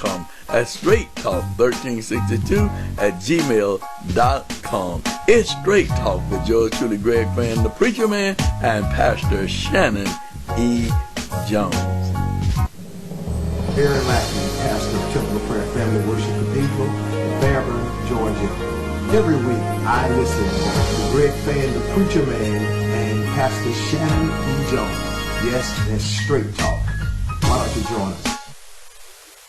gmail.com. That's Straight Talk 1362 at gmail.com. It's Straight Talk with yours truly, Greg Fann, the Preacher Man, and Pastor Shanan E. Jones. Aaron Lackey, pastor of Temple of Prayer Family Worship Cathedral in Fairburn, Georgia. Every week I listen to Greg Fann, the Preacher Man, and Pastor Shanan E. Jones. Yes, that's Straight Talk. Why don't you join us?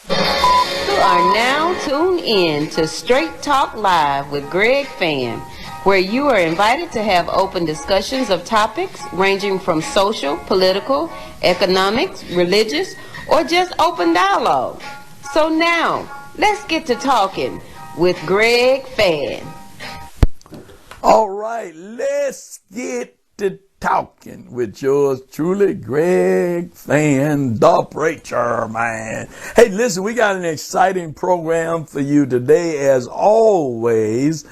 You are now tuned in to Straight Talk Live with Greg Fann, where you are invited to have open discussions of topics ranging from social, political, economics, religious, or just open dialogue. So now, let's get to talking with Greg Fann. All right, let's get to talking with yours truly, Greg Fann, the Preacher Man. Hey, listen, we got an exciting program for you today. As always,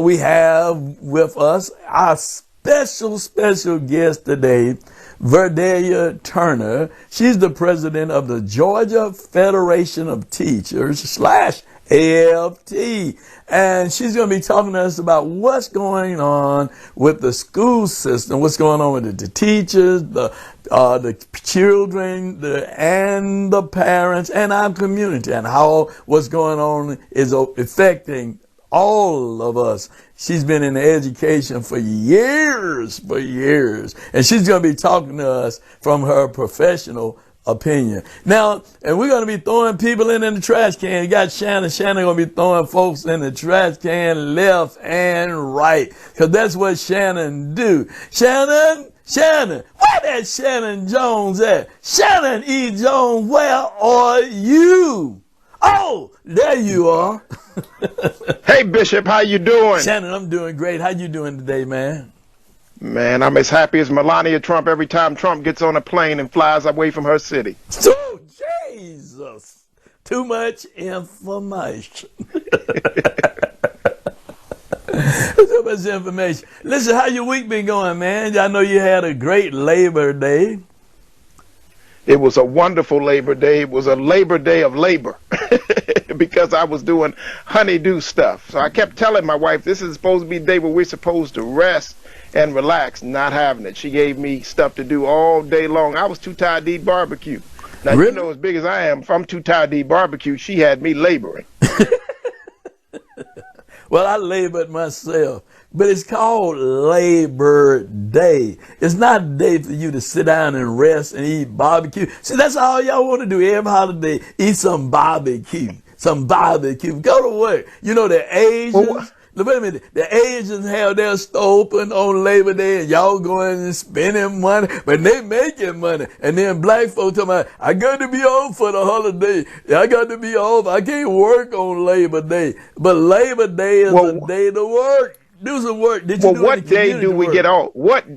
we have with us our special guest today, Guest-Verdella Turner. She's the president of the Georgia Federation of Teachers / AFT. And she's going to be talking to us about what's going on with the school system, what's going on with the teachers, the children, and the parents, and our community, and how what's going on is affecting all of us. She's been in education for years, and she's going to be talking to us from her professional opinion. Now, and we're going to be throwing people in the trash can. You got Shanan. Shanan going to be throwing folks in the trash can left and right, because that's what Shanan do. Shanan, where that Shanan Jones at? Shanan E. Jones, where are you? Oh, there you are. Hey, Bishop, how you doing? Shanan, I'm doing great. How you doing today, man? Man, I'm as happy as Melania Trump every time Trump gets on a plane and flies away from her city. Oh, Jesus. Too much information. Too much information. Listen, how your week been going, man? I know you had a great Labor Day. It was a wonderful Labor Day. It was a Labor Day of labor because I was doing honeydew stuff. So I kept telling my wife, this is supposed to be the day where we're supposed to rest and relax, not having it. She gave me stuff to do all day long. I was too tired to eat barbecue. Now, really? You know, as big as I am, if I'm too tired to eat barbecue, she had me laboring. Well, I labored myself, but it's called Labor Day. It's not a day for you to sit down and rest and eat barbecue. See, that's all y'all want to do every holiday, eat some barbecue. Go to work. You know, the Asians, wait a minute, the Asians have their store open on Labor Day and y'all going and spending money, but they making money. And then black folks talking about, I got to be off for the holiday. I got to be off. I can't work on Labor Day. But Labor Day is a day to work. Do some work. Did you do what day do we get off? What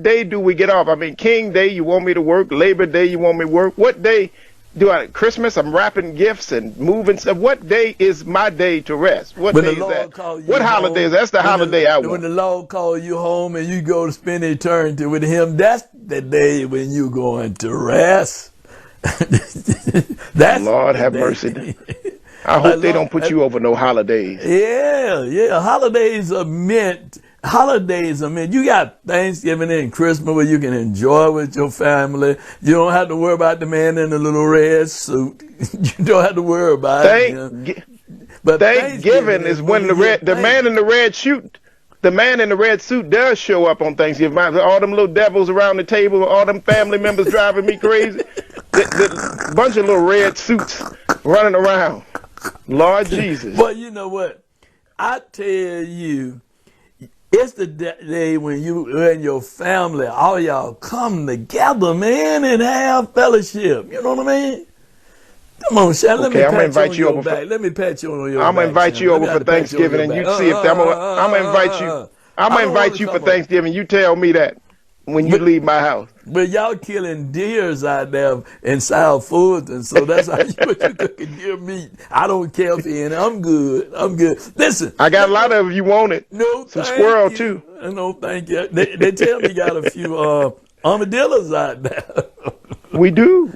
day do we get off? I mean, King Day, you want me to work? Labor Day, you want me to work? What day do I, Christmas, I'm wrapping gifts and moving stuff. What day is my day to rest? What day is that? What holiday is that? That's the holiday I want. When the Lord calls you home and you go to spend eternity with him, that's the day when you're going to rest. That's Lord have mercy. I hope they don't put you over no holidays. Yeah. Holidays are meant. You got Thanksgiving and Christmas where you can enjoy with your family. You don't have to worry about the man in the little red suit. You don't have to worry about it. But Thanksgiving is when the man in the red suit. The man in the red suit does show up on Thanksgiving. All them little devils around the table, all them family members driving me crazy. The bunch of little red suits running around. Lord Jesus. Well, you know what? I tell you, it's the day when you and your family, all y'all come together, man, and have fellowship. You know what I mean? Come on, Shanan. Let me pat you on your back. I'm gonna invite you over for Thanksgiving, and you see if I'm gonna invite you. I'm gonna invite you for Thanksgiving. You tell me that when you leave my house. But y'all killing deers out there in South Fulton, so that's how you cooking deer meat. I don't care if you're in. I'm good. Listen, I got a lot of you want it. No, some squirrel too. No, thank you. They tell me you got a few armadillos out there. We do.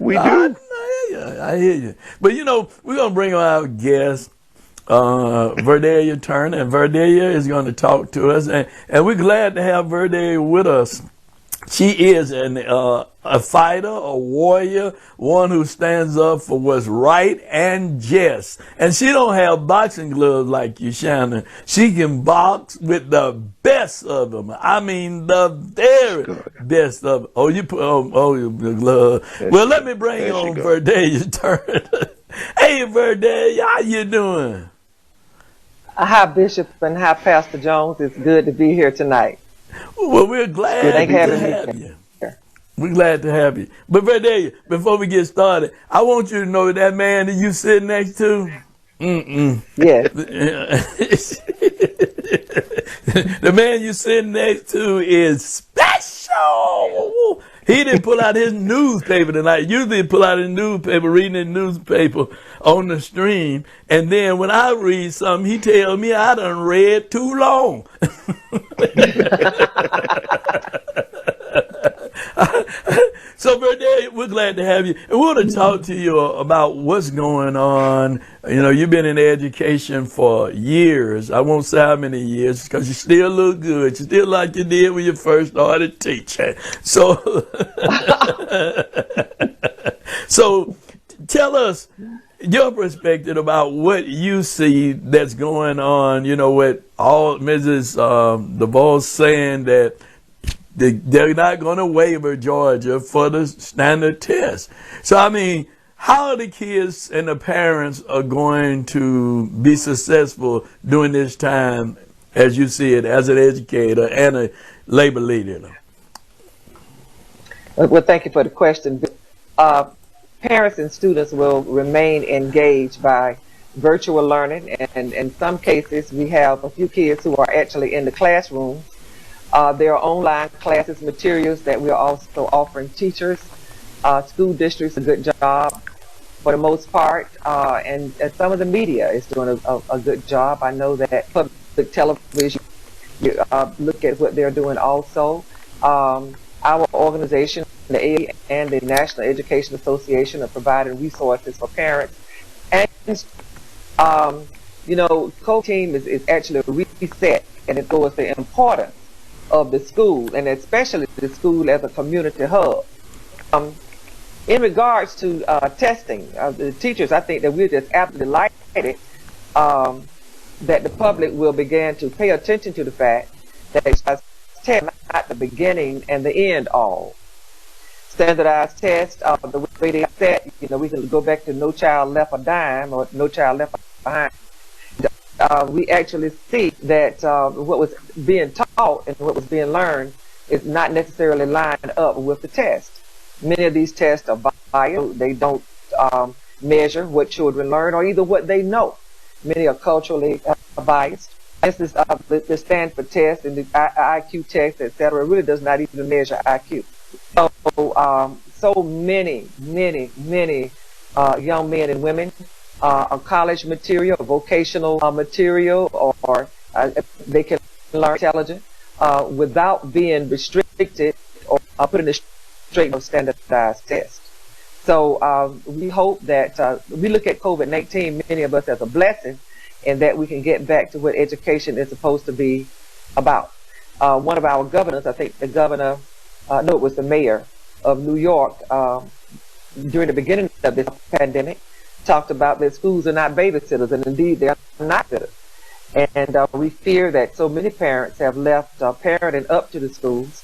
I hear you. But you know, we're gonna bring on our guest, Guest-Verdella Turner, and Guest-Verdella is going to talk to us, and we're glad to have Guest-Verdella with us. She is a fighter, a warrior, one who stands up for what's right and just. And she don't have boxing gloves like you, Shanan. She can box with the best of them. I mean, the very best of them. Oh, you put your glove. Well, let me bring on Guest-Verdella Turner. Hey, Guest-Verdella, how you doing? Hi, Bishop, and hi, Pastor Jones. It's good to be here tonight. Well, we're glad to have you. We're glad to have you. But Guest-Verdella, before we get started, I want you to know that man that you sit next to, yes, the man you sitting next to is special. He didn't pull out his newspaper tonight. Usually he pull out his newspaper, reading his newspaper on the stream. And then when I read something, he tell me I done read too long. So, Guest-Verdella, we're glad to have you. And we want to talk to you about what's going on. You know, you've been in education for years. I won't say how many years because you still look good. You still like you did when you first started teaching. So, so tell us your perspective about what you see that's going on, you know, with all Mrs. DeVos saying that they're not going to waiver Georgia for the standard test. So, I mean, how the kids and the parents are going to be successful during this time, as you see it, as an educator and a labor leader? Well, thank you for the question. Parents and students will remain engaged by virtual learning, and in some cases, we have a few kids who are actually in the classroom. There are online classes, materials that we are also offering teachers. School districts a good job for the most part, and some of the media is doing a good job. I know that public television, look at what they're doing also. Our organization, the AE and the National Education Association, are providing resources for parents. And, you know, COVID-19 is actually a reset, and it goes the importance of the school, and especially the school as a community hub. In regards to testing, the teachers, I think that we're just absolutely delighted that the public will begin to pay attention to the fact that tests are not the beginning and the end all. Standardized tests, the way they set, you know, we can go back to No Child Left a Dime or No Child Left Behind. We actually see that what was being taught and what was being learned is not necessarily lined up with the test. Many of these tests are biased. They don't measure what children learn or either what they know. Many are culturally biased. This is the Stanford test and the IQ test, etc. really does not even measure IQ. So many young men and women a college material, vocational material, or they can learn intelligent without being restricted or put in a straight standardized test. So we hope that we look at COVID-19, many of us, as a blessing, and that we can get back to what education is supposed to be about. One of our governors, I think the governor, no, it was the mayor of New York, during the beginning of this pandemic, talked about that schools are not babysitters, and indeed they are not babysitters. And we fear that so many parents have left parenting up to the schools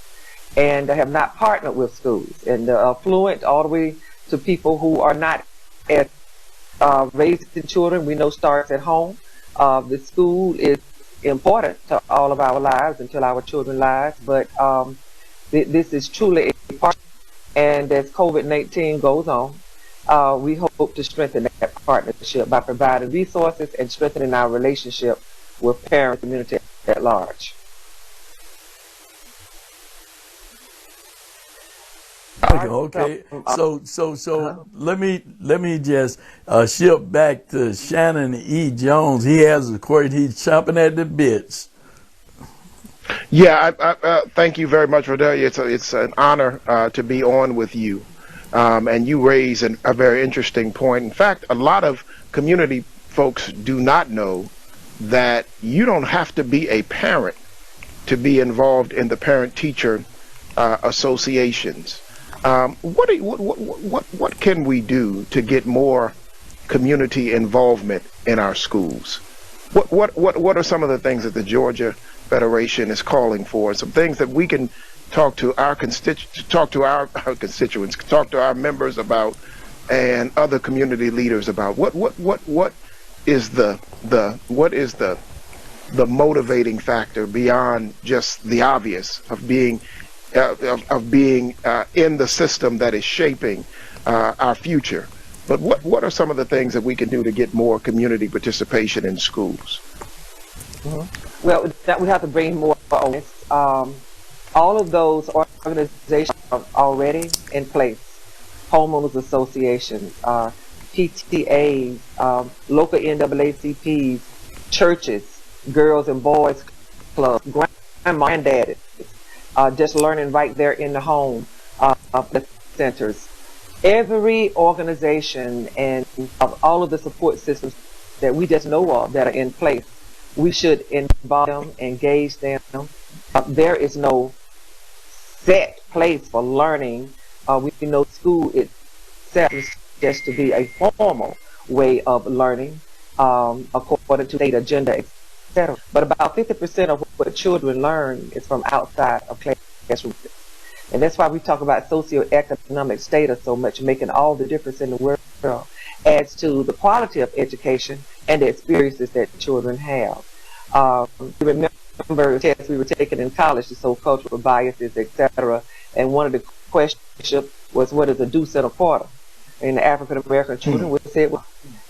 and have not partnered with schools, and affluent all the way to people who are not as raising children. We know starts at home. The school is important to all of our lives and to our children's lives, but this is truly a part. And as COVID-19 goes on, we hope to strengthen that partnership by providing resources and strengthening our relationship with parents and community at large. Okay. So let me just shift back to Shanan E. Jones. He has a question. He's chomping at the bits. Yeah, I thank you very much, Guest-Verdella. It's an honor to be on with you. And you raise a very interesting point. In fact, a lot of community folks do not know that you don't have to be a parent to be involved in the parent-teacher associations. What can we do to get more community involvement in our schools? What are some of the things that the Georgia Federation is calling for? Some things that we can talk to our constituents, talk to our members about, and other community leaders about. What is the motivating factor beyond just the obvious of being in the system that is shaping our future? But what are some of the things that we can do to get more community participation in schools? Mm-hmm. Well, that we have to bring more awareness. All of those organizations are already in place. Homeowners associations, PTAs, local NAACPs, churches, girls and boys clubs, grandma and daddies, just learning right there in the home, the centers. Every organization and all of the support systems that we just know of that are in place, we should involve them, engage them. There is no set place for learning. We know school itself is just to be a formal way of learning, according to state agenda, etc. But about 50% of what children learn is from outside of classrooms. And that's why we talk about socioeconomic status so much, making all the difference in the world, adds to the quality of education and the experiences that children have. Remember tests we were taking in college, the cultural biases, etc. And one of the questions was, what is a deuce and a quarter? And the African American children would say it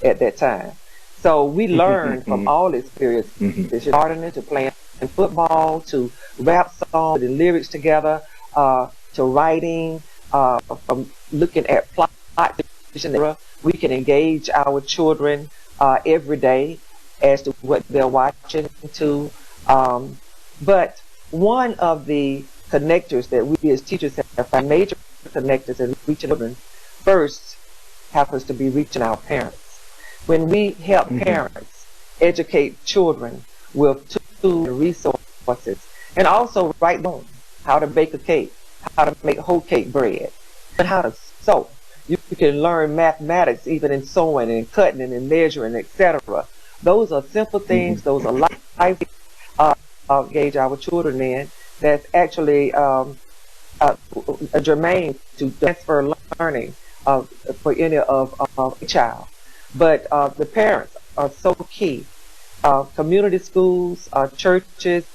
at that time. So we learned from all experiences, gardening to playing football, to rap songs, the lyrics together, to writing, from looking at plot, we can engage our children every day as to what they're watching to. But one of the connectors that we as teachers have found, major connectors in reaching children, first happens to be reaching our parents. When we help parents educate children with tools and resources, and also write down how to bake a cake, how to make whole cake bread, and how to sew. You can learn mathematics even in sewing and cutting and measuring, etc. Those are simple things. Those are life engage our children in. That's actually germane to transfer learning for any of a child. But the parents are so key. Community schools, churches,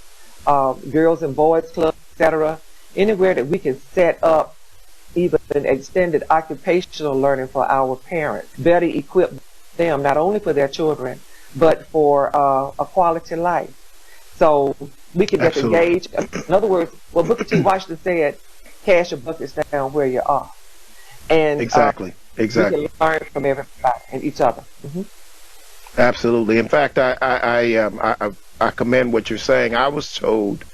girls and boys clubs, etc. Anywhere that we can set up even an extended occupational learning for our parents, better equip them not only for their children, but for a quality life. So we can just engage. In other words, what Booker T. Washington said, cast your buckets down where you are. And exactly. We can learn from everybody and each other. Absolutely. In fact, I commend what you're saying. I was told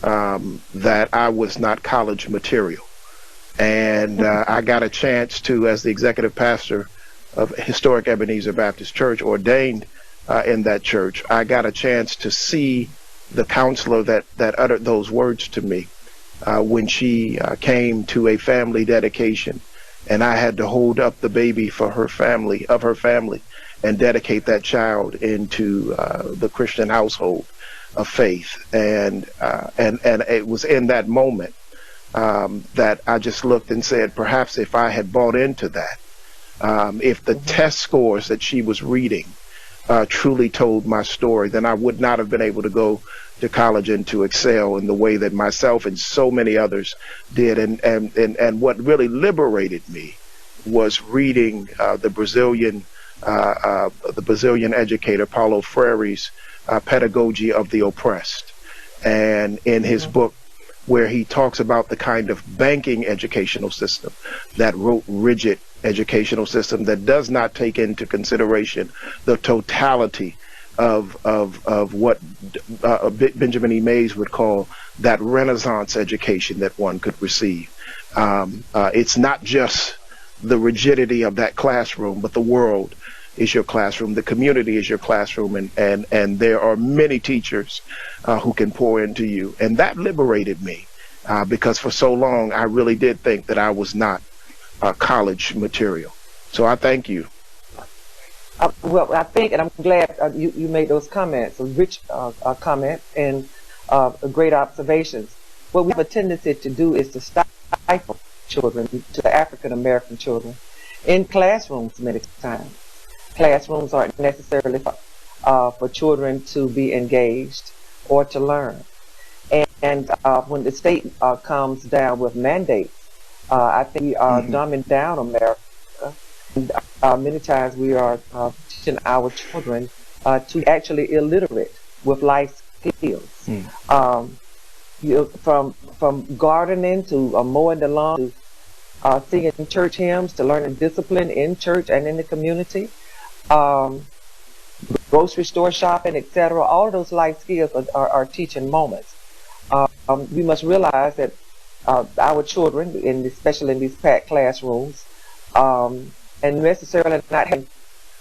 that I was not college material. And I got a chance to, as the executive pastor of Historic Ebenezer Baptist Church, ordained in that church, I got a chance to see the counselor that uttered those words to me when she came to a family dedication. And I had to hold up the baby for her family, and dedicate that child into the Christian household of faith. And it was in that moment that I just looked and said, perhaps if I had bought into that, if the test scores that she was reading truly told my story, then I would not have been able to go to college and to excel in the way that myself and so many others did. And what really liberated me was reading the Brazilian educator Paulo Freire's Pedagogy of the Oppressed, and in his book, where he talks about the kind of banking educational system, that rigid educational system that does not take into consideration the totality of what Benjamin E. Mays would call that Renaissance education that one could receive. It's not just the rigidity of that classroom, but the world is your classroom, the community is your classroom, and there are many teachers who can pour into you. And that liberated me because for so long I really did think that I was not college material. So I thank you. Well, I think, and I'm glad you made those comments, rich comments and great observations. What we have a tendency to do is to stifle children, to the African American children, in classrooms many times. Classrooms aren't necessarily for children to be engaged or to learn. And when the state comes down with mandates, I think we are dumbing down America. And, many times we are teaching our children to be actually illiterate with life skills. From gardening to mowing the lawn to singing church hymns to learning discipline in church and in the community, grocery store shopping, etc. All of those life skills are teaching moments. We must realize that our children, especially in these packed classrooms, and necessarily not having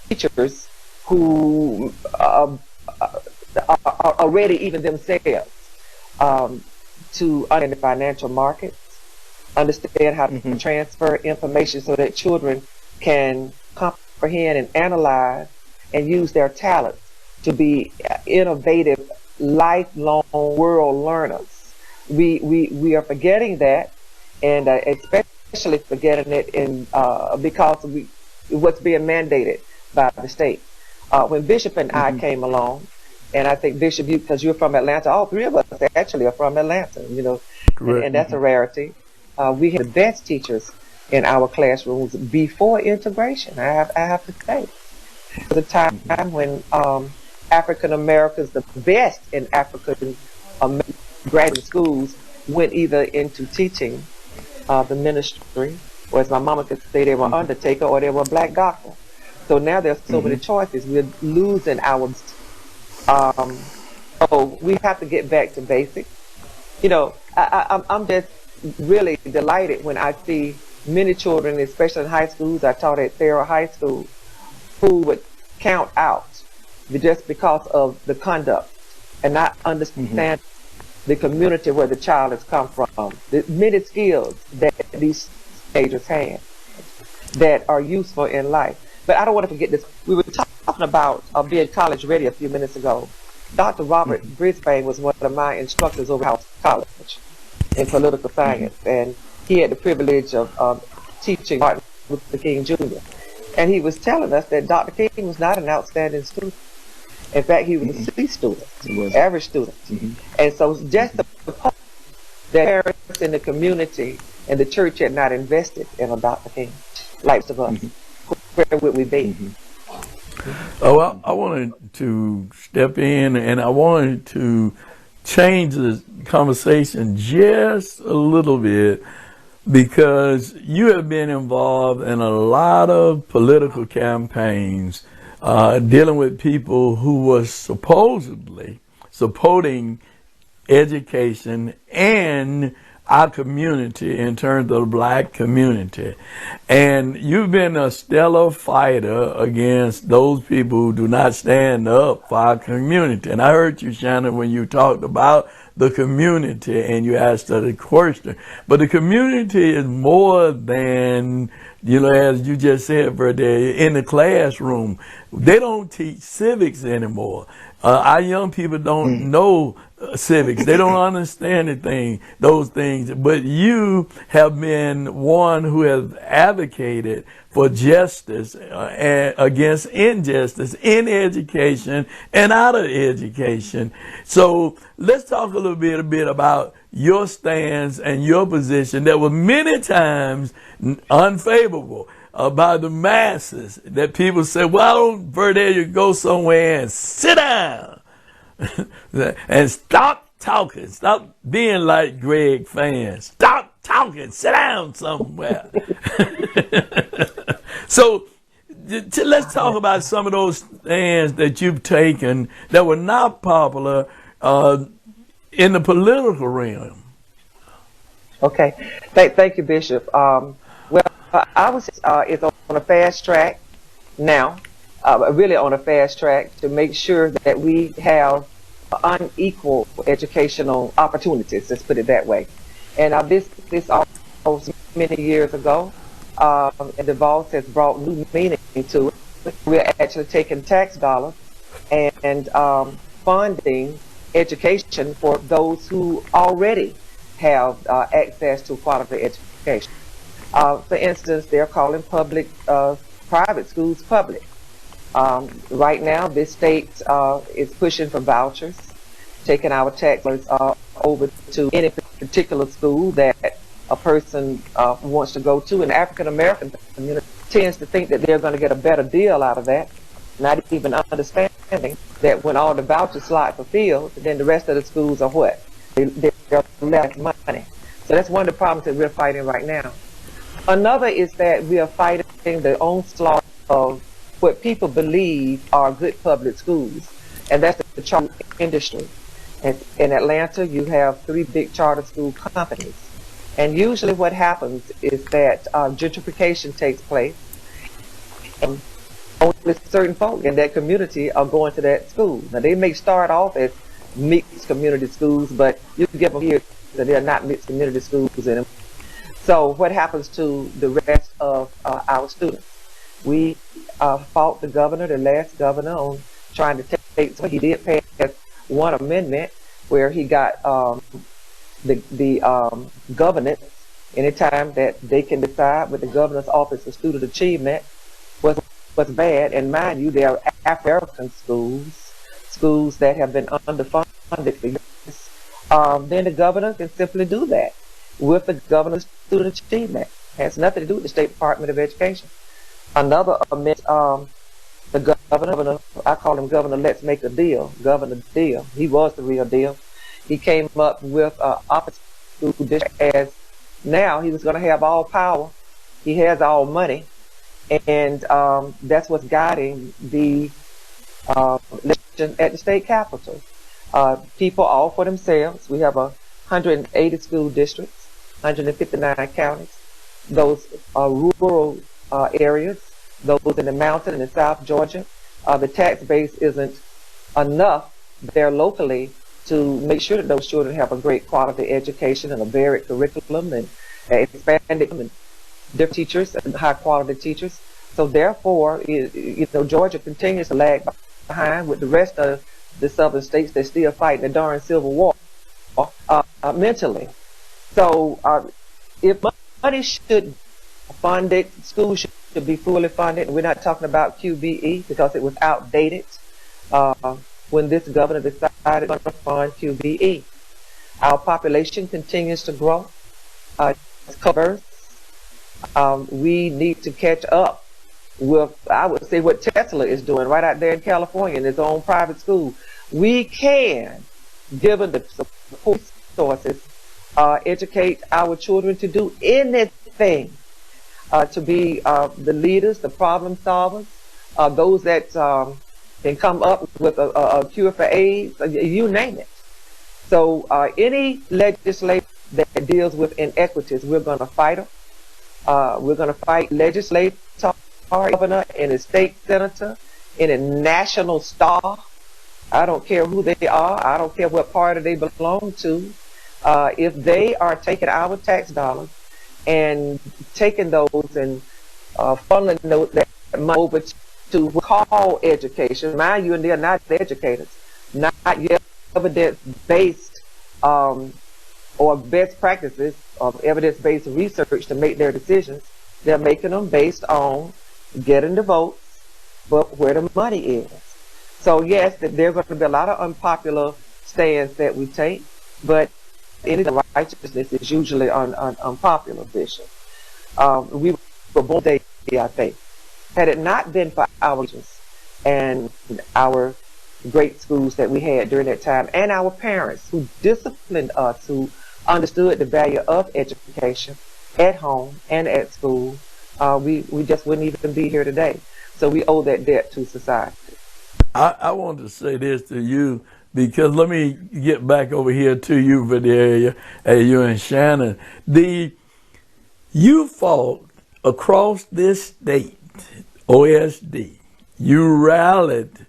teachers who are ready even themselves to understand the financial markets, understand how to transfer information so that children can comprehend and analyze and use their talents to be innovative, lifelong world learners. We are forgetting that, and especially forgetting it because of what's being mandated by the state. When Bishop and I came along, and I think Bishop, because you're from Atlanta, all three of us actually are from Atlanta, and that's a rarity. We had the best teachers in our classrooms before integration, I have to say. There was a time when African Americans, the best in African graduate schools, went either into teaching, the ministry, or as my mama could say, they were undertaker or they were black doctor. So now there's so many choices. We're losing our. So we have to get back to basics. I'm just really delighted when I see many children, especially in high schools. I taught at Sarah High School, who would count out just because of the conduct and not understand the community where the child has come from. The many skills that these teenagers have that are useful in life. But I don't want to forget this. We were talking about being college ready a few minutes ago. Dr. Robert Brisbane was one of my instructors over House College in political science, and he had the privilege of teaching Martin Luther King Jr. And he was telling us that Dr. King was not an outstanding student. In fact, he was a C student, average student. And so just the that parents in the community and the church had not invested in a Dr. King, like of us, where would we be? Oh, I wanted to step in and I wanted to change the conversation just a little bit, because you have been involved in a lot of political campaigns dealing with people who were supposedly supporting education and our community in terms of the black community. And you've been a stellar fighter against those people who do not stand up for our community. And I heard you, Shanan, when you talked about the community and you asked her the question. But the community is more than, as you just said, Verdella, in the classroom. They don't teach civics anymore. Our young people don't know civics. They don't understand those things. But you have been one who has advocated for justice against injustice in education and out of education. So let's talk a little bit about your stance and your position that was many times unfavorable by the masses, that people say, well, don't Verdella go somewhere and sit down and stop talking. Stop being like Greg Fann. Stop talking. Sit down somewhere. So let's talk about some of those stands that you've taken that were not popular in the political realm. Okay. Thank you, Bishop. Well, I was it's on a fast track now, really on a fast track to make sure that we have unequal educational opportunities. Let's put it that way. And this almost many years ago, and the boss has brought new meaning to it. We're actually taking tax dollars and funding education for those who already have access to quality education. For instance, they're calling private schools public. Right now, this state is pushing for vouchers, taking our tax dollars over to any particular school that a person wants to go to. And the African American community tends to think that they're going to get a better deal out of that, not even understanding that when all the voucher slots are filled, then the rest of the schools are what? They're less money. So that's one of the problems that we're fighting right now. Another is that we are fighting the onslaught of what people believe are good public schools, and that's the charter industry. In Atlanta, you have 3 big charter school companies. And usually what happens is that gentrification takes place, and only certain folk in that community are going to that school. Now, they may start off as mixed community schools, but you can give them years that they're not mixed community schools anymore. So what happens to the rest of our students? We fought the last governor, on trying to take, so he did pass one amendment where he got the governance anytime that they can decide with the governor's office of student achievement was bad. And mind you, there are African schools that have been underfunded for years. Then the governor can simply do that with the governor's student achievement. It has nothing to do with the State Department of Education. Another amendment, the governor, I call him Governor Let's Make a Deal, Governor Deal. He was the real deal. He came up with opposite school district as now he was going to have all power. He has all money, and that's what's guiding the election at the state capitol. People all for themselves. We have 180 school districts, 159 counties. Those are rural areas, those in the mountain and in South Georgia. The tax base isn't enough there locally to make sure that those children have a great quality education and a varied curriculum and expanded and different teachers and high quality teachers. So therefore, Georgia continues to lag behind with the rest of the southern states that still fighting the darn Civil War mentally. So if money should fund it, schools should be fully funded. And we're not talking about QBE because it was outdated when this governor decided to fund QBE. Our population continues to grow. We need to catch up with, I would say, what Tesla is doing right out there in California in its own private school. We can, given the support sources, educate our children to do anything, to be the leaders, the problem solvers, those that can come up with a cure for AIDS, you name it. So any legislation that deals with inequities, we're going to fight them. We're going to fight legislators, governor, and a state senator, and a national star. I don't care who they are. I don't care what party they belong to. If they are taking our tax dollars and taking those and funneling that money over to call education, mind you, and they're not educators, not yet evidence-based or best practices of evidence-based research to make their decisions. They're making them based on getting the votes, but where the money is. So yes, there are going to be a lot of unpopular stands that we take, but any righteousness is usually unpopular, Bishop. We were born today, I think. Had it not been for our teachers and our great schools that we had during that time, and our parents who disciplined us, who understood the value of education at home and at school, we just wouldn't even be here today. So we owe that debt to society. I wanted to say this to you, because let me get back over here to you, Verdella, you and Shanan. You fought across this state, OSD, you rallied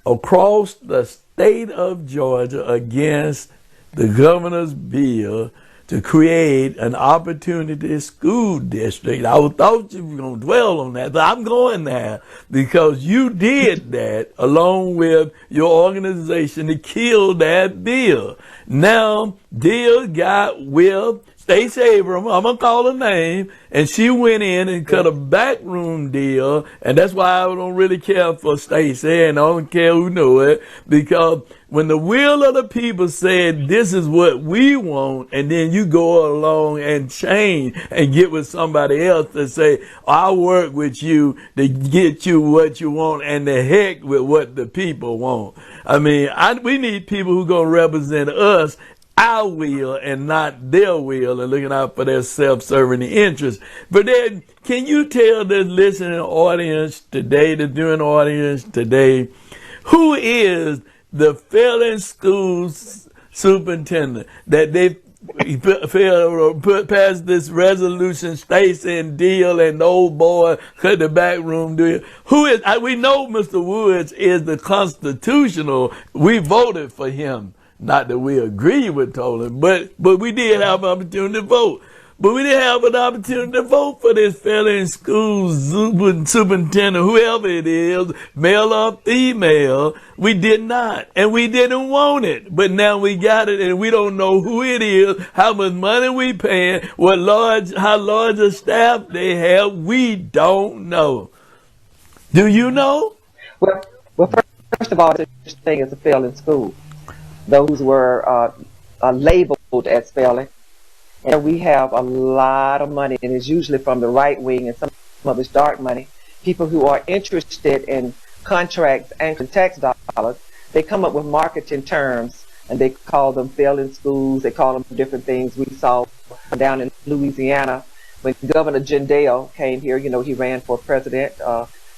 across the state of Georgia against the governor's bill to create an opportunity school district. I thought you were going to dwell on that, but I'm going there because you did that along with your organization to kill that bill. Now, deal got with Stacey Abrams, I'm going to call her name, and she went in and cut a backroom deal, and that's why I don't really care for Stacey, and I don't care who know it, because when the will of the people said, this is what we want, and then you go along and change and get with somebody else to say, I'll work with you to get you what you want, and the heck with what the people want. I mean, we need people who going to represent us, our will and not their will, and looking out for their self-serving interests. But then, can you tell the listening audience today, the viewing audience today, who is the failing school superintendent that they put past this resolution, Stacey and Deal and the old boy cut the back room deal? Who is? We know Mr. Woods is the constitutional. We voted for him. Not that we agree with Tolan, but we did have an opportunity to vote. But we didn't have an opportunity to vote for this failing school superintendent, whoever it is, male or female. We did not, and we didn't want it. But now we got it, and we don't know who it is, how much money we paying, how large a staff they have. We don't know. Do you know? Well, first of all, this thing is a failing school. Those were labeled as failing. And we have a lot of money, and it's usually from the right wing, and some of it's dark money. People who are interested in contracts and tax dollars, they come up with marketing terms, and they call them failing schools. They call them different things. We saw down in Louisiana when Governor Jindal came here. You know, he ran for president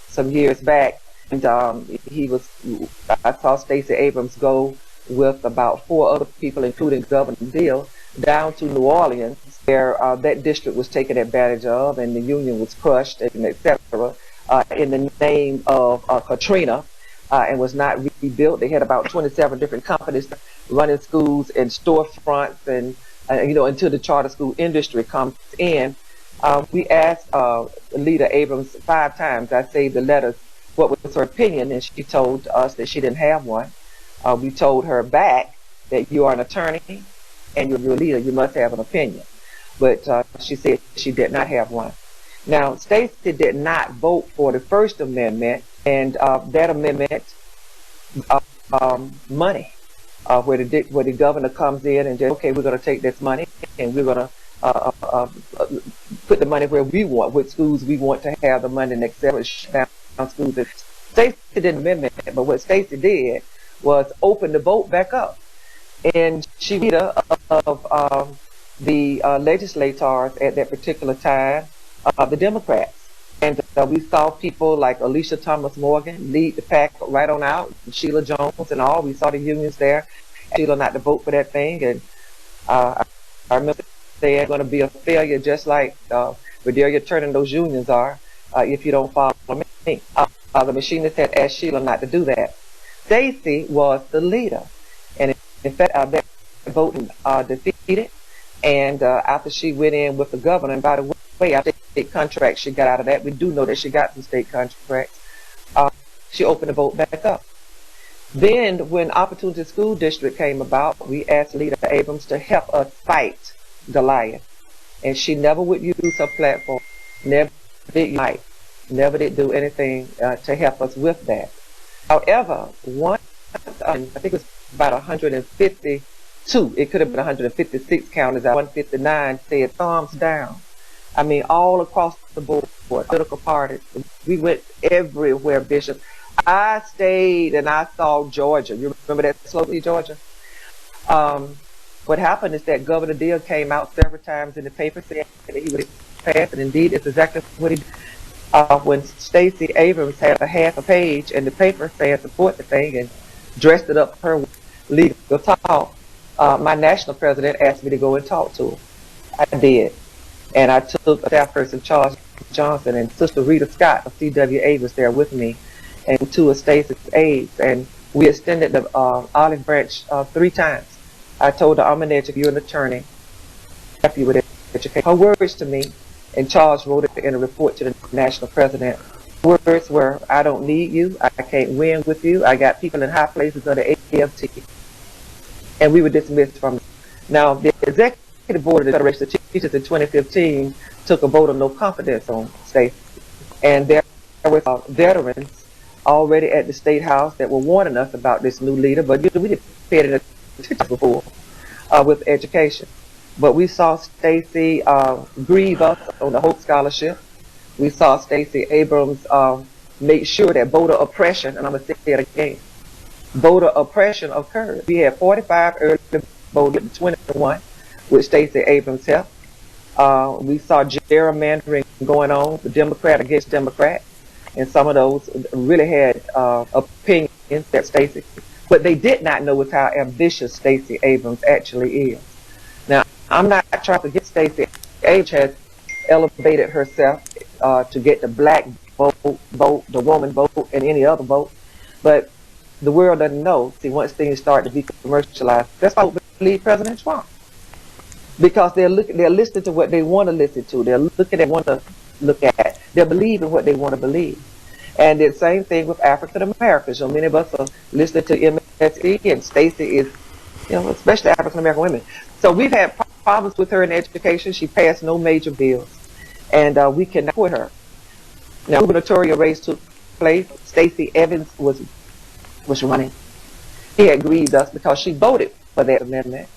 some years back, and I saw Stacey Abrams go with about 4 other people, including Governor Deal, down to New Orleans, where that district was taken advantage of, and the union was crushed, and etc. In the name of Katrina, and was not rebuilt. They had about 27 different companies running schools and storefronts, and until the charter school industry comes in. We asked Leader Abrams 5 times. I saved the letters. What was her opinion? And she told us that she didn't have one. We told her back that you are an attorney and you're a leader, you must have an opinion. But she said she did not have one. Now, Stacey did not vote for the First Amendment, and that amendment, money, where the governor comes in and says, okay, we're going to take this money and we're going to put the money where we want, with schools we want to have the money and establish down schools. Stacey didn't amendment, but what Stacey did was open the vote back up. And she was leader of the legislators at that particular time, the Democrats. And we saw people like Alicia Thomas Morgan lead the pack right on out, Sheila Jones and all. We saw the unions there. Sheila not to vote for that thing. And I remember saying it's going to be a failure, just like Cordelia Turner and those unions are, if you don't follow me. The machinist had asked Sheila not to do that. Stacey was the leader, and in fact, that vote defeated. And after she went in with the governor, and by the way, after state contracts she got out of that, we do know that she got some state contracts. She opened the vote back up. Then, when Opportunity School District came about, we asked Leader Abrams to help us fight Goliath, and she never would use her platform, never did unite, never did do anything to help us with that. However, I think it was about 152, it could have been 156 counties, 159 said thumbs down. I mean, all across the board, political parties. We went everywhere, Bishop. I stayed and I saw Georgia. You remember that Slowly, Georgia? What happened is that Governor Deal came out several times in the paper saying that he would pass, and indeed it's exactly what he did. When Stacey Abrams had a half a page in the paper saying support the thing and dressed it up her legal talk, my national president asked me to go and talk to her. I did. And I took a staff person charge Johnson and Sister Rita Scott of CWA was there with me, and two of Stacy's aides, and we extended the olive branch 3 times. I told her, I'm an educator, you're an attorney, help you with education. Her words to me, and Charles wrote it in a report to the national president. Words were, I don't need you, I can't win with you, I got people in high places of the AFT. And we were dismissed from it. Now, the executive board of the Federation of Teachers in 2015 took a vote of no confidence on Stacey. And there were veterans already at the State House that were warning us about this new leader, but we didn't pay it attention before with education. But we saw Stacey grieve us on the Hope Scholarship. We saw Stacey Abrams make sure that voter oppression, and I'm going to say it again, voter oppression occurred. We had 45 early voters, 21, with Stacey Abrams' help. We saw gerrymandering going on, the Democrat against Democrat, and some of those really had opinions that Stacey, but they did not know how ambitious Stacey Abrams actually is. Now, I'm not trying to get Stacey Abrams has elevated herself to get the black vote, the woman vote, and any other vote, but the world doesn't know. See, once things start to be commercialized, that's why we believe President Trump, because they're listening to what they want to listen to. They're looking at what they want to look at. They're believing what they want to believe. And the same thing with African Americans. You know, many of us are listening to MSE, and Stacey is, you know, especially African American women. So we've had problems with her in education. She passed no major bills, and we cannot support her. Now, gubernatorial race took place. Stacey Evans was running. He had grieved us because she voted for that amendment.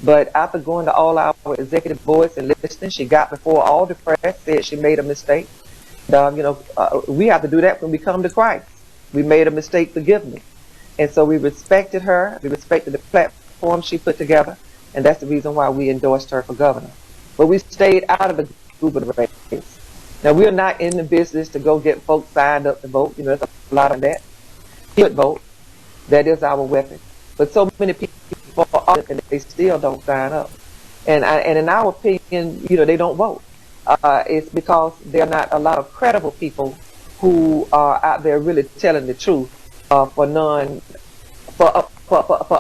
But after going to all our executive boards and listening, she got before all the press, said she made a mistake. You know, we have to do that when we come to Christ. We made a mistake, forgive me. And so we respected her. We respected the platform she put together. And that's the reason why we endorsed her for governor. But we stayed out of the gubernatorial race. Now, we're not in the business to go get folks signed up to vote. You know, there's a lot of that. Good vote. That is our weapon. But so many people are, and they still don't sign up. And in our opinion, you know, they don't vote. It's because there are not a lot of credible people who are out there really telling the truth for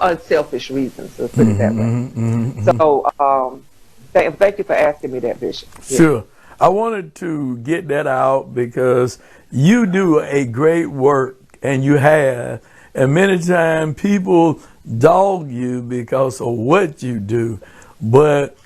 unselfish reasons. Let's put it that way. So thank you for asking me that, Bishop. Sure. I wanted to get that out because you do a great work, and you have. And many times people dog you because of what you do. But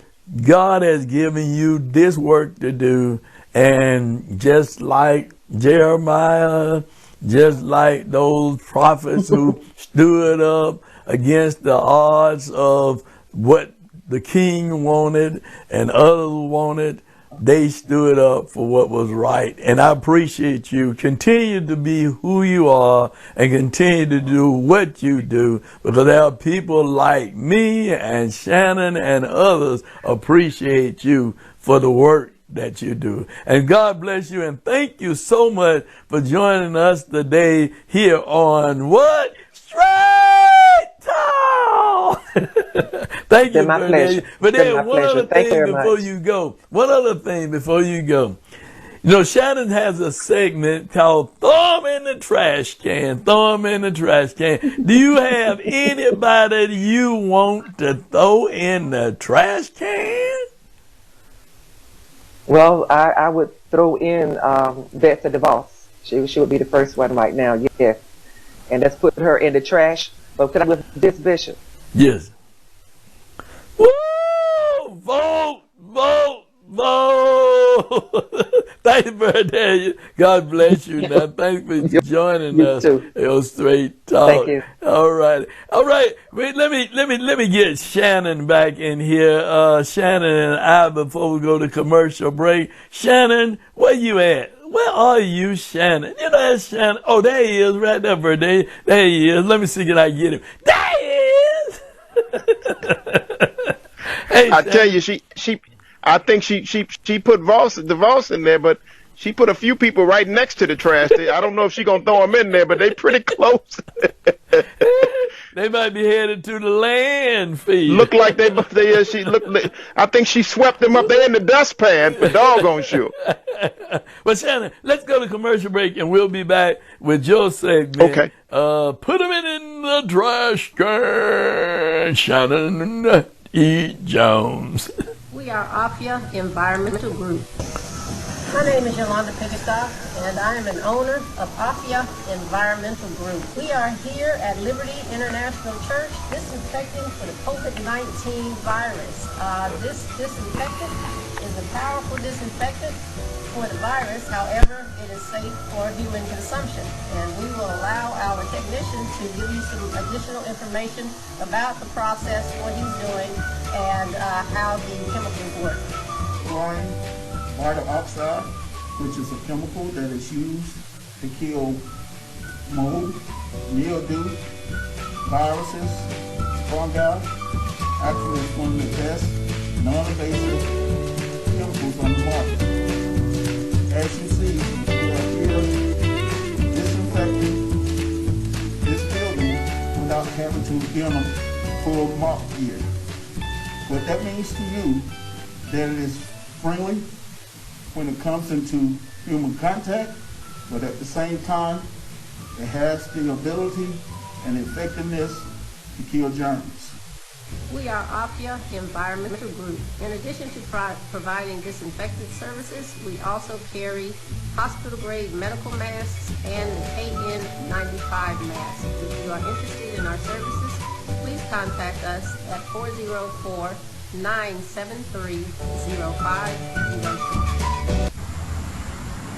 God has given you this work to do. And just like Jeremiah, just like those prophets who stood up against the odds of what the king wanted and others wanted, they stood up for what was right. And I appreciate you. Continue to be who you are and continue to do what you do, because there are people like me and Shanan and others appreciate you for the work that you do. And God bless you, and thank you so much for joining us today here on What? Straight Talk! Thank you. My pleasure. But then one other thing before you go. One other thing before you go. You know, Shanan has a segment called Throw 'em in the Trash Can. Throw 'em in the trash can. Do you have anybody you want to throw in the trash can? Well, I would throw in Betsy DeVos. She would be the first one right now, yes. And let's put her in the trash. But can I with this, Bishop? Yes. Woo! Vote, vote, vote. Thank you for that. God bless you. Now, thanks for joining us. Too. It was Straight Talk. Thank you. All right. Wait, let me get Shanan back in here. Shanan and I, before we go to commercial break. Shanan, where you at? Where are you, Shanan? You know that's Shanan. Oh, there he is, right there, birthday. There he is. Let me see, can I get him? There he is. Hey, I tell you, I think she put DeVos in there, but she put a few people right next to the trash. I don't know if she gonna throw them in there, but they pretty close. They might be headed to the landfill. Look like I think she swept them up there in the dustpan for doggone sure. Well, Shannon, let's go to commercial break, and we'll be back with your segment. Okay. Put them in the trash can, Shanan E. Jones. We are AFIA Environmental Group. My name is Yolanda Pickerstock, and I am an owner of AFIA Environmental Group. We are here at Liberty International Church disinfecting for the COVID-19 virus. This disinfectant is a powerful disinfectant for the virus. However, it is safe for human consumption. And we will allow our technician to give you some additional information about the process, what he's doing, and how the chemicals work. Chlorine vital oxide, which is a chemical that is used to kill mold, mildew, viruses, fungi. Actually, it's one of the best non-invasive chemicals on the market. As you see, we are here disinfecting this building without having to be on a full mop gear. What that means to you, that it is friendly when it comes into human contact, but at the same time, it has the ability and effectiveness to kill germs. We are AFIA Environmental Group. In addition to providing disinfectant services, we also carry hospital-grade medical masks and the KN95 mask. If you are interested in our services, please contact us at 404-973-0506.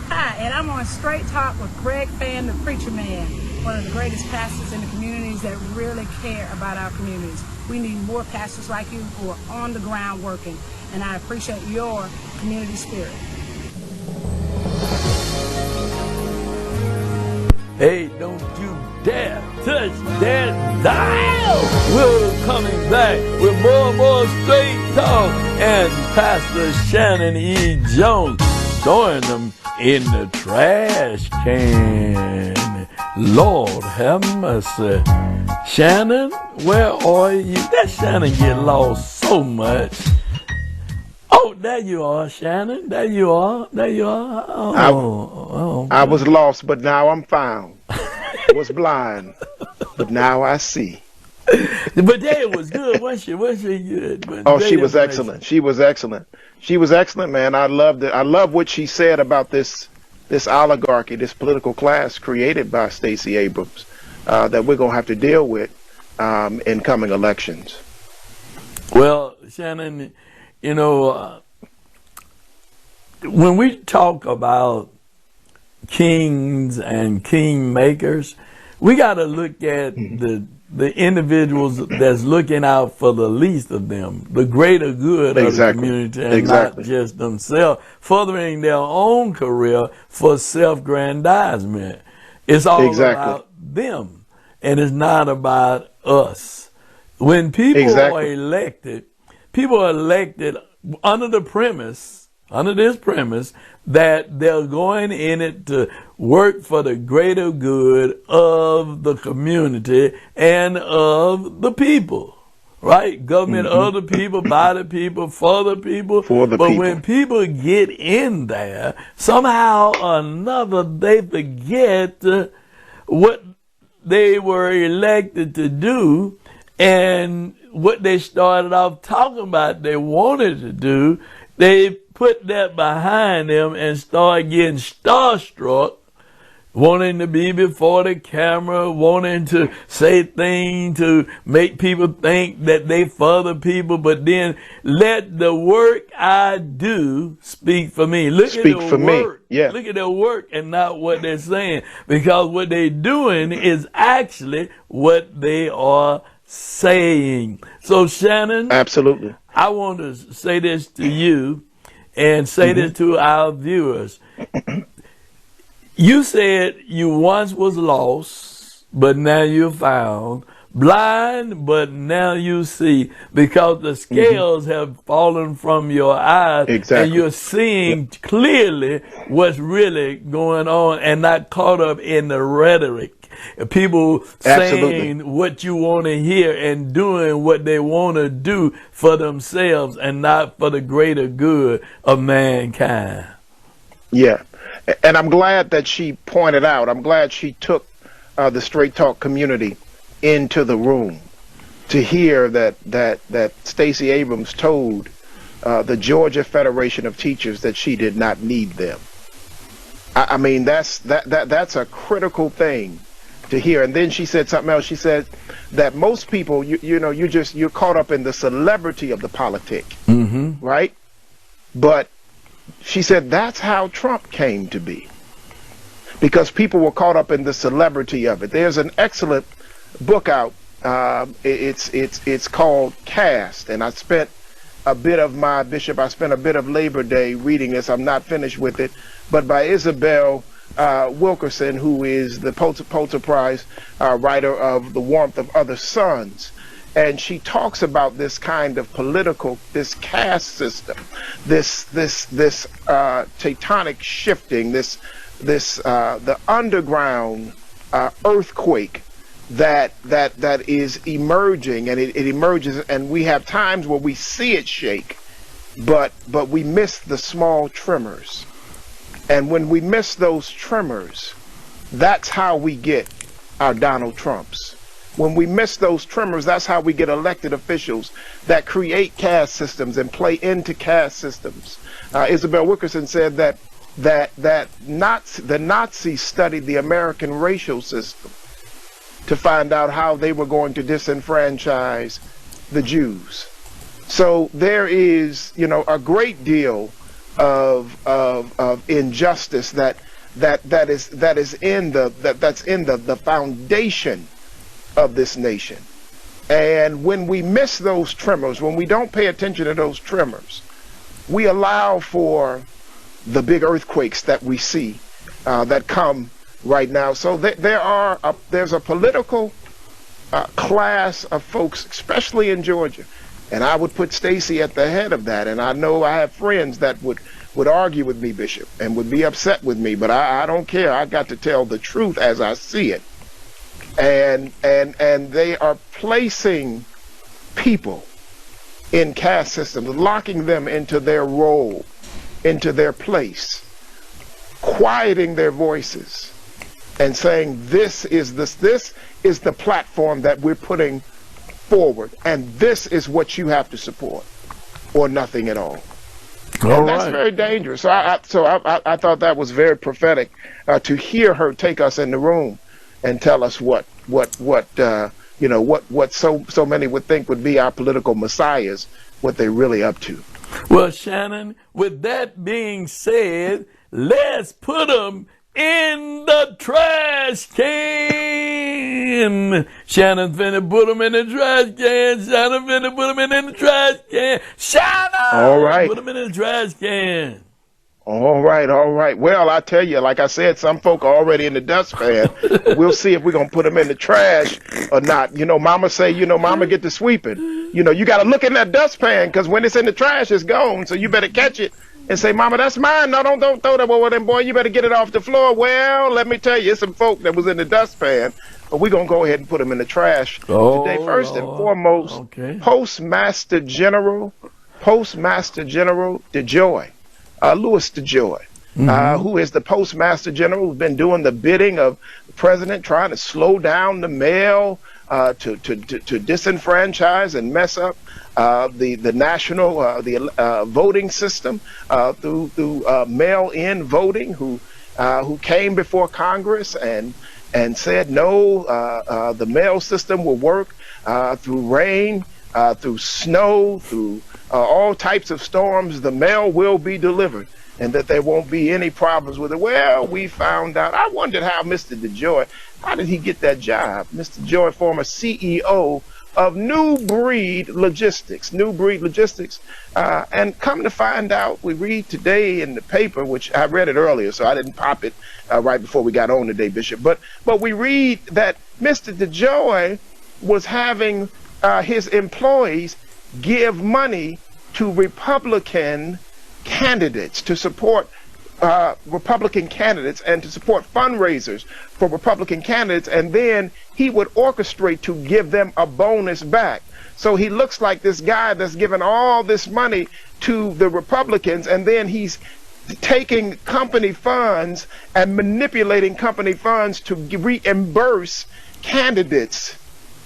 Hi, and I'm on Straight Talk with Greg Fann, the Preacher Man, one of the greatest pastors in the communities that really care about our communities. We need more pastors like you who are on the ground working, and I appreciate your community spirit. Hey, don't you dare touch that dial. We're coming back with more Straight Talk and Pastor Shanan E. Jones throwing them in the trash can. Lord have mercy. Shanan, where are you? That Shanan get lost so much. Oh, there you are, Shanan. There you are. I was lost, but now I'm found. I was blind, but now I see. But Dad was good, wasn't she? Was she good? Oh, she was excellent. She was excellent, man. I loved it. I love what she said about this oligarchy, this political class created by Stacey Abrams, that we're going to have to deal with in coming elections. Well, Shanan, you know, when we talk about kings and kingmakers, we got to look at the individuals that's looking out for the least of them, the greater good of the community, and not just themselves, furthering their own career for self-grandizement. It's all about them, and it's not about us. When people are elected, under this premise that they're going in it to work for the greater good of the community and of the people, right? Government of the people, by the people, for the people. But when people get in there, somehow or another they forget what they were elected to do and what they started off talking about they wanted to do. They put that behind them and start getting starstruck, wanting to be before the camera, wanting to say things to make people think that they for the people, but then let the work I do speak for me. Look at their work and not what they're saying, because what they're doing is actually what they are saying. So Shanan, absolutely, I want to say this to you and say this to our viewers. You said you once was lost, but now you're found. blind, but now you see, because the scales have fallen from your eyes, and Exactly. you're seeing clearly what's really going on, and not caught up in the rhetoric. People Absolutely. saying what you want to hear and doing what they want to do for themselves and not for the greater good of mankind. Yeah. And I'm glad that she pointed out, I'm glad she took the Straight Talk community into the room to hear that Stacey Abrams told the Georgia Federation of Teachers that she did not need them. I mean, that's a critical thing to hear. And then she said something else. She said that most people, you're caught up in the celebrity of the politic, right? But she said that's how Trump came to be, because people were caught up in the celebrity of it. There's an excellent book out. It's called Cast, and I spent a bit of Labor Day reading this. I'm not finished with it, but by Isabel Wilkerson, who is the Pulitzer Prize writer of The Warmth of Other Suns. And she talks about this kind of this caste system, this tectonic shifting, the underground earthquake that is emerging, and it emerges, and we have times where we see it shake, but we miss the small tremors. And when we miss those tremors, that's how we get our Donald Trumps. When we miss those tremors, that's how we get elected officials that create caste systems and play into caste systems. Isabel Wilkerson said that the Nazis studied the American racial system to find out how they were going to disenfranchise the Jews. So there is, a great deal of injustice that's in the foundation of this nation. And when we miss those tremors, when we don't pay attention to those tremors, we allow for the big earthquakes that we see that come right now. So there's a political class of folks, especially in Georgia, and I would put Stacey at the head of that. And I know I have friends that would argue with me, Bishop, and would be upset with me, but I don't care. I got to tell the truth as I see it. And they are placing people in caste systems, locking them into their role, into their place, quieting their voices, and saying this is the platform that we're putting forward, and this is what you have to support, or nothing at all. And that's very dangerous. So I thought that was very prophetic to hear her take us in the room and tell us what so many would think would be our political messiahs, what they're really up to. Well, Shanan, with that being said, let's put them in the trash can. Shannon's finna put them in the trash can. Shannon finna put them in the trash can. Shannon! All right. Put them in the trash can. All right. Well, I tell you, like I said, some folk are already in the dustpan. We'll see if we're going to put them in the trash or not. Mama say, Mama get to sweeping. You got to look in that dustpan, because when it's in the trash, it's gone. So you better catch it and say, Mama, that's mine. No, don't throw that over there, boy. You better get it off the floor. Well, let me tell you, it's some folk that was in the dustpan, but we're going to go ahead and put them in the trash today. First and foremost, Postmaster General DeJoy. Louis DeJoy, who is the Postmaster General, who's been doing the bidding of the president, trying to slow down the mail, to disenfranchise and mess up the national voting system through mail-in voting. Who came before Congress and said no, the mail system will work through rain, through snow, through all types of storms. The mail will be delivered, and that there won't be any problems with it. Well, we found out. I wondered how Mr. DeJoy, how did he get that job? Mr. DeJoy, former CEO of New Breed Logistics, and come to find out, we read today in the paper, which I read it earlier, so I didn't pop it right before we got on today, Bishop. But we read that Mr. DeJoy was having his employees give money to Republican candidates to support Republican candidates and to support fundraisers for Republican candidates, and then he would orchestrate to give them a bonus back. So he looks like this guy that's given all this money to the Republicans, and then he's taking company funds and manipulating company funds to reimburse candidates,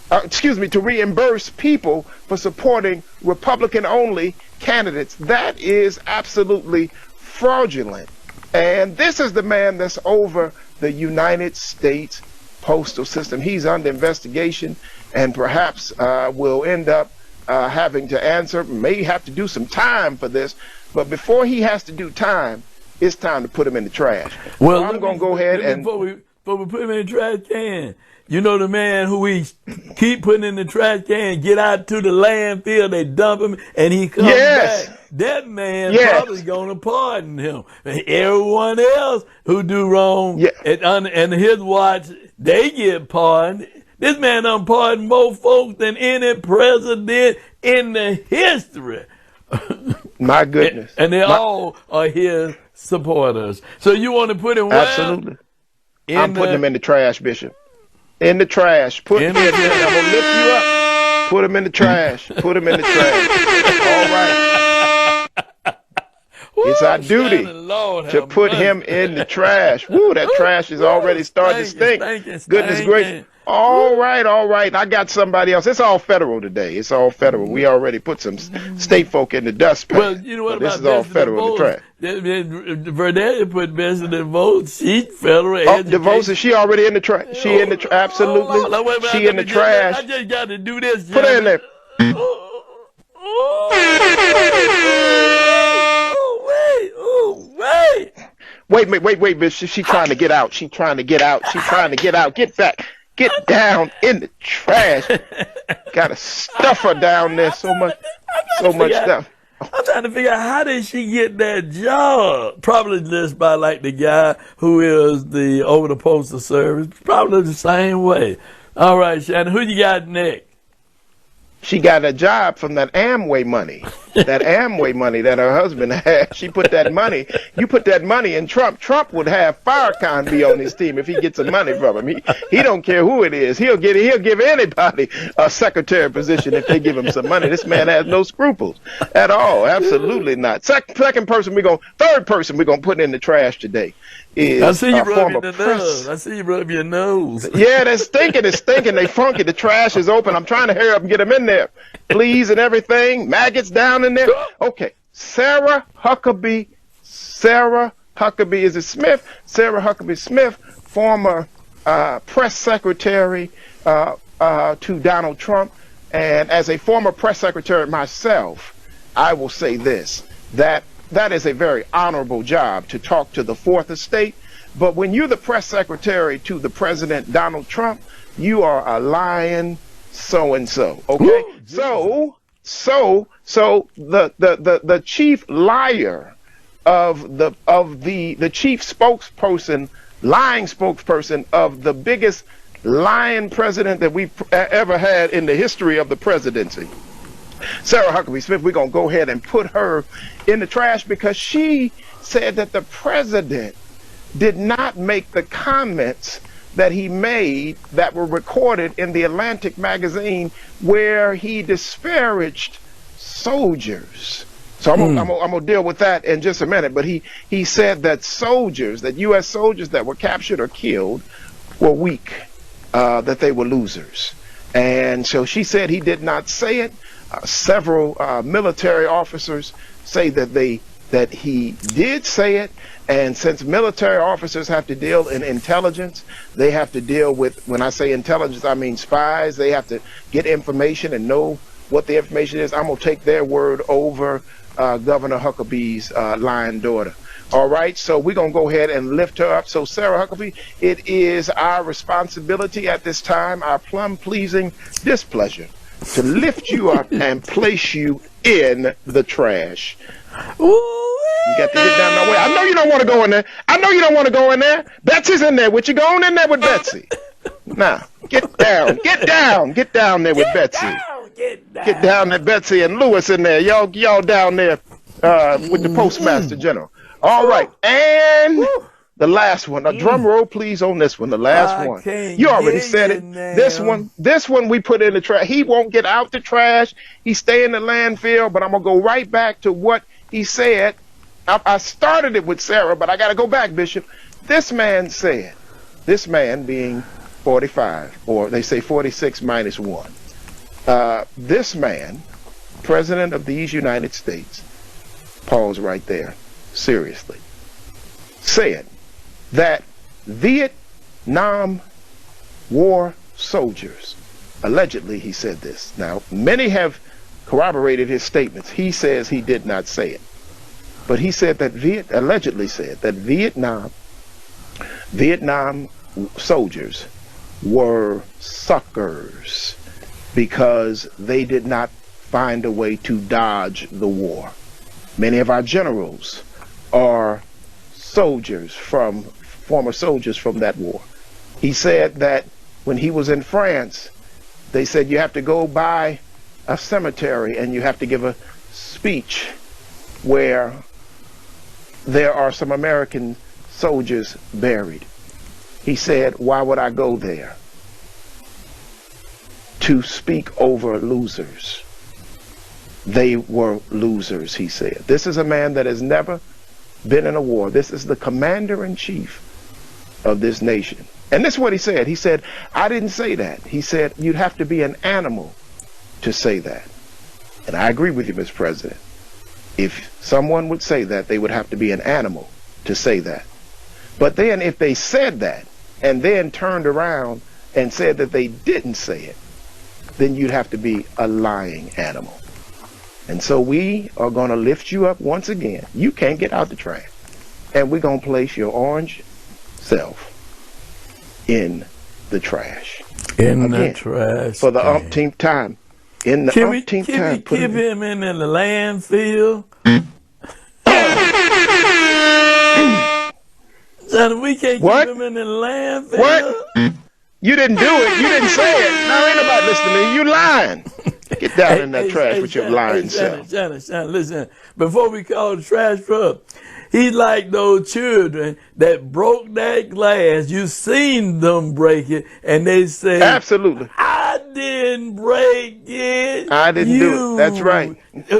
to reimburse people for supporting Republican-only candidates. That is absolutely fraudulent. And this is the man that's over the United States postal system. He's under investigation and perhaps will end up having to answer, may have to do some time for this. But before he has to do time, it's time to put him in the trash. Well, I'm going to go ahead and... Before we put him in the trash can, you know the man who we keep putting in the trash can, get out to the landfill, they dump him, and he comes back. That man probably going to pardon him. Everyone else who do wrong and his watch, they get pardoned. This man done pardoned more folks than any president in the history. My goodness. And they all are his supporters. So you want to put him where? Absolutely. I'm putting him in the trash, Bishop. In the trash. Put him in there. I'm going to lift you up. Put him in the trash. Put him in the trash. All right. It's our duty to put him in the trash. Woo, that trash is already starting to stink. Goodness gracious. All right. I got somebody else. It's all federal today. It's all federal. We already put some state folk in the dustpan. Well, you know what about this is all federal. The trash. Verdella put President votes. She's federal. Oh, the votes, is she already in the trash? She in the trash. Absolutely. She in the trash. I just got to do this. Put her in there. Wait, bitch. She trying to get out. She trying to get out. Get back. Get down in the trash. Gotta stuff her down there so much stuff. I'm trying to figure out how did she get that job? Probably just by like the guy who is over the postal service. Probably the same way. All right, Shannon, who you got next? She got a job from that Amway money. That Amway money that her husband had. She put that money. You put that money in Trump. Trump would have Farrakhan be on his team if he gets some money from him. He don't care who it is. He'll give anybody a secretary position if they give him some money. This man has no scruples at all. Absolutely not. Third person we're gonna put in the trash today. I see you rubbing your nose. I see you rub your nose. Yeah, they're stinking. It's stinking. They funky. The trash is open. I'm trying to hurry up and get them in there. Fleas and everything. Maggots down in there. Okay. Sarah Huckabee. Is it Smith? Sarah Huckabee Smith, former press secretary to Donald Trump. And as a former press secretary myself, I will say this, that is a very honorable job to talk to the Fourth Estate. But when you're the press secretary to the President Donald Trump, you are a lying so-and-so. Okay? Ooh, so the chief liar of the chief spokesperson, lying spokesperson of the biggest lying president that we've ever had in the history of the presidency, Sarah Huckabee Smith, we're going to go ahead and put her in the trash because she said that the president did not make the comments that he made that were recorded in the Atlantic magazine where he disparaged soldiers. So I'm gonna deal with that in just a minute. But he said that U.S. soldiers that were captured or killed were weak, that they were losers. And so she said he did not say it. Several military officers say that he did say it, and since military officers have to deal in intelligence, they have to deal with, when I say intelligence, I mean spies. They have to get information and know what the information is. I'm going to take their word over Governor Huckabee's lying daughter. All right, so we're going to go ahead and lift her up. So Sarah Huckabee, it is our responsibility at this time, our plum-pleasing displeasure, to lift you up and place you in the trash. You got to get down that way. I know you don't want to go in there. Betsy's in there with you. Go on in there with Betsy. Now, Get down there with Betsy. Get down there, Betsy and Lewis in there. Y'all down there with the Postmaster General. All right, and the last one. A drum roll, please, on this one. The last one. You already said it. This one we put in the trash. He won't get out the trash. He stay in the landfill. But I'm gonna go right back to what he said. I started it with Sarah, but I got to go back, Bishop. This man said, this man being 45, or they say 46 minus 1. This man, President of these United States, pause right there, seriously, said that Vietnam War soldiers, allegedly he said this. Now, many have corroborated his statements. He says he did not say it. But he said that allegedly said that Vietnam soldiers were suckers because they did not find a way to dodge the war. Many of our generals are former soldiers from that war. He said that when he was in France, they said you have to go by a cemetery and you have to give a speech where there are some American soldiers buried. He said, why would I go there? To speak over losers. They were losers, he said. This is a man that has never been in a war. This is the commander-in-chief of this nation. And this is what he said. He said, I didn't say that. He said, you'd have to be an animal to say that. And I agree with you, Mr. President. If someone would say that, they would have to be an animal to say that. But then if they said that and then turned around and said that they didn't say it, then you'd have to be a lying animal. And so we are going to lift you up once again. You can't get out the trash. And we're going to place your orange self in the trash. The trash. For the umpteenth time. In the umpteenth time. Keep him in the landfill. Son, we can't keep him in the landfill. What? You didn't do it. You didn't say it. Now ain't nobody listening to you. You lying. Get down in that trash with your lying self. Shanan, listen. Before we call the trash truck, he's like those children that broke that glass. You seen them break it, and they say, absolutely. I didn't break it. I didn't do it. That's right.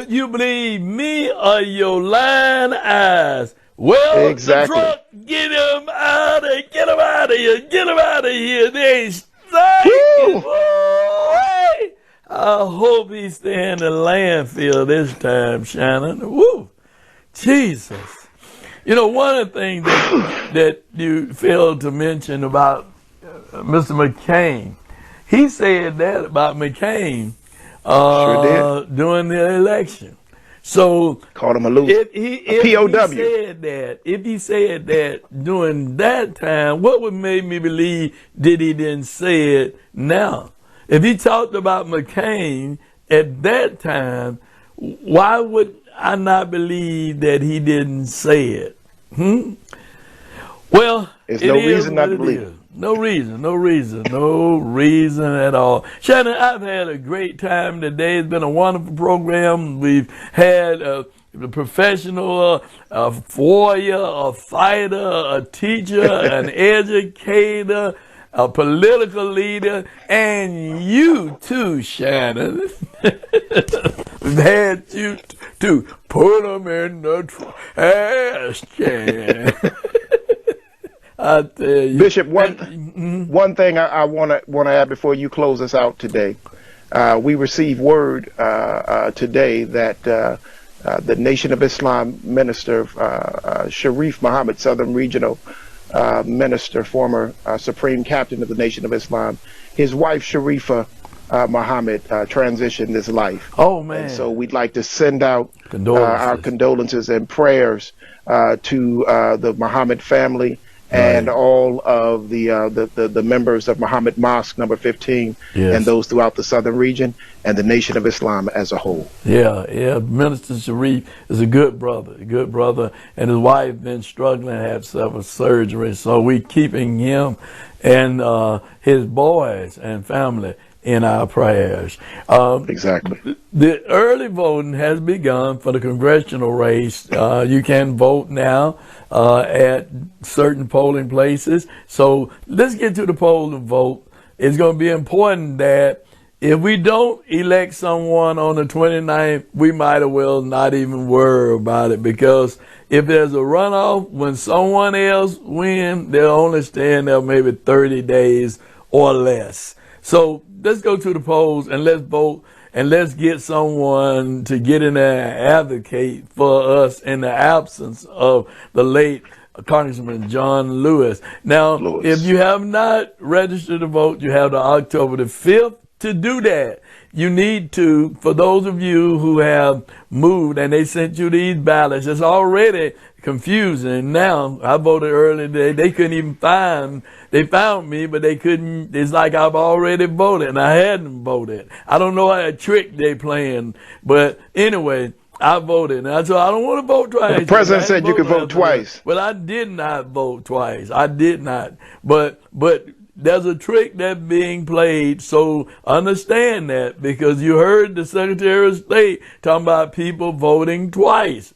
You believe me or your lying eyes? Well, exactly. The truck, get him out of here. Get him out of here. Get him out of here. They stinking. I hope he stay in the landfill this time, Shanan. Woo! Jesus. You know, one of the things that you failed to mention about Mr. McCain, he said that about McCain sure did. During the election. So called him a loser. If he said that during that time, what would make me believe that he didn't say it now? If he talked about McCain at that time, why would I not believe that he didn't say it? Well, there's no reason not to believe it. No reason at all. Shanan, I've had a great time today. It's been a wonderful program. We've had a professional, a warrior, a fighter, a teacher, an educator, a political leader, and you too, Shanan. We've had you to put them in the trash can. I tell you, Bishop, one thing I want to add before you close us out today. We received word today that the Nation of Islam minister, Sharif Muhammad, Southern Regional Minister, former Supreme Captain of the Nation of Islam, his wife Sharifa Muhammad transitioned this life. Oh man! And so we'd like to send out our condolences and prayers to the Muhammad family and Right. all of the members of Muhammad Mosque number 15, Yes. and those throughout the southern region and the Nation of Islam as a whole. Yeah. Minister Sharif is a good brother, and his wife been struggling to have several surgeries. So we keeping him and his boys and family in our prayers. Exactly. The early voting has begun for the congressional race. You can vote now at certain polling places. So let's get to the poll to vote. It's going to be important that if we don't elect someone on the 29th, we might as well not even worry about it, because if there's a runoff, when someone else wins, they'll only stand there maybe 30 days or less. So let's go to the polls and let's vote, and let's get someone to get in there and advocate for us in the absence of the late Congressman John Lewis. Now, if you have not registered to vote, you have the October the 5th to do that. You need to, for those of you who have moved and they sent you these ballots, it's already confusing. Now, I voted early today. They couldn't even they found me, but they couldn't. It's like I've already voted and I hadn't voted. I don't know what trick they playing, but anyway, I voted. And so I don't want to vote twice. The president said you could vote twice. Well, I did not vote twice. I did not. But there's a trick that's being played, so understand that, because you heard the Secretary of State talking about people voting twice.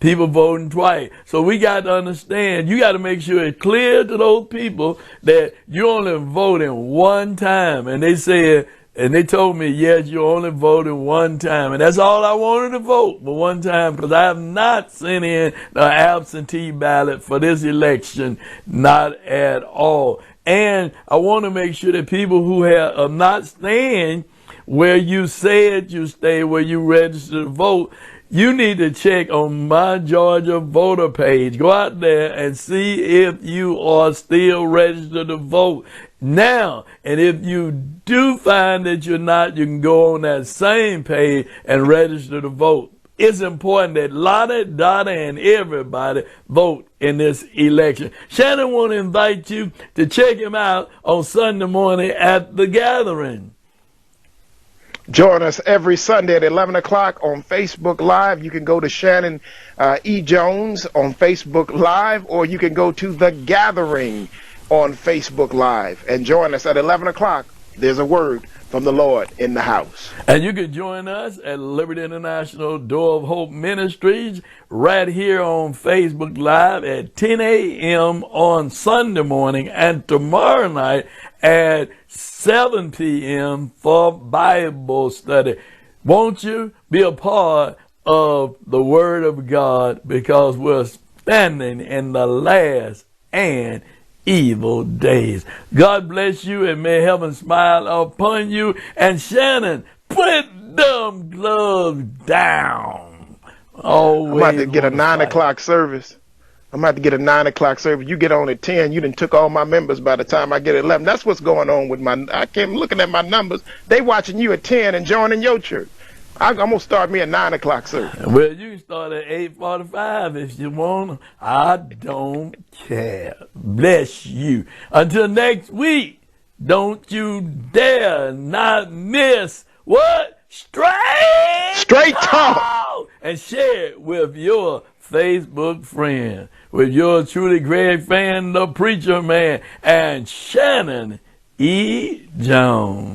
People voting twice. So we got to understand, you got to make sure it's clear to those people that you're only voting one time. And they said, and they told me, yes, you're only voting one time. And that's all I wanted to vote, for one time, because I have not sent in the absentee ballot for this election, not at all. And I want to make sure that people who are not staying where you said you stay, where you registered to vote, you need to check on My Georgia voter page. Go out there and see if you are still registered to vote now. And if you do find that you're not, you can go on that same page and register to vote. It's important that Lotta, Donna, and everybody vote in this election. Shanan want to invite you to check him out on Sunday morning at the gathering. Join us every Sunday at 11 o'clock on Facebook Live. You can go to Shanan E. Jones on Facebook Live, or you can go to The Gathering on Facebook Live and join us at 11 o'clock. There's a word from the Lord in the house. And you can join us at Liberty International Door of Hope Ministries right here on Facebook Live at 10 a.m. on Sunday morning, and tomorrow night at 7 p.m. for Bible study. Won't you be a part of the Word of God, because we're standing in the last and evil days. God bless you, and may heaven smile upon you. And Shanan, put them gloves down. Always. I'm about to get a 9 o'clock service. You get on at 10. You done took all my members by the time I get at 11. That's what's going on with I keep looking at my numbers. They watching you at 10 and joining your church. I'm going to start me a 9 o'clock service. Well, you can start at 8:45 if you want. I don't care. Bless you. Until next week, don't you dare not miss what? Straight Talk. And share it with your Facebook friend. With yours truly, Greg Fann, the Preacher Man, and Shanan E. Jones.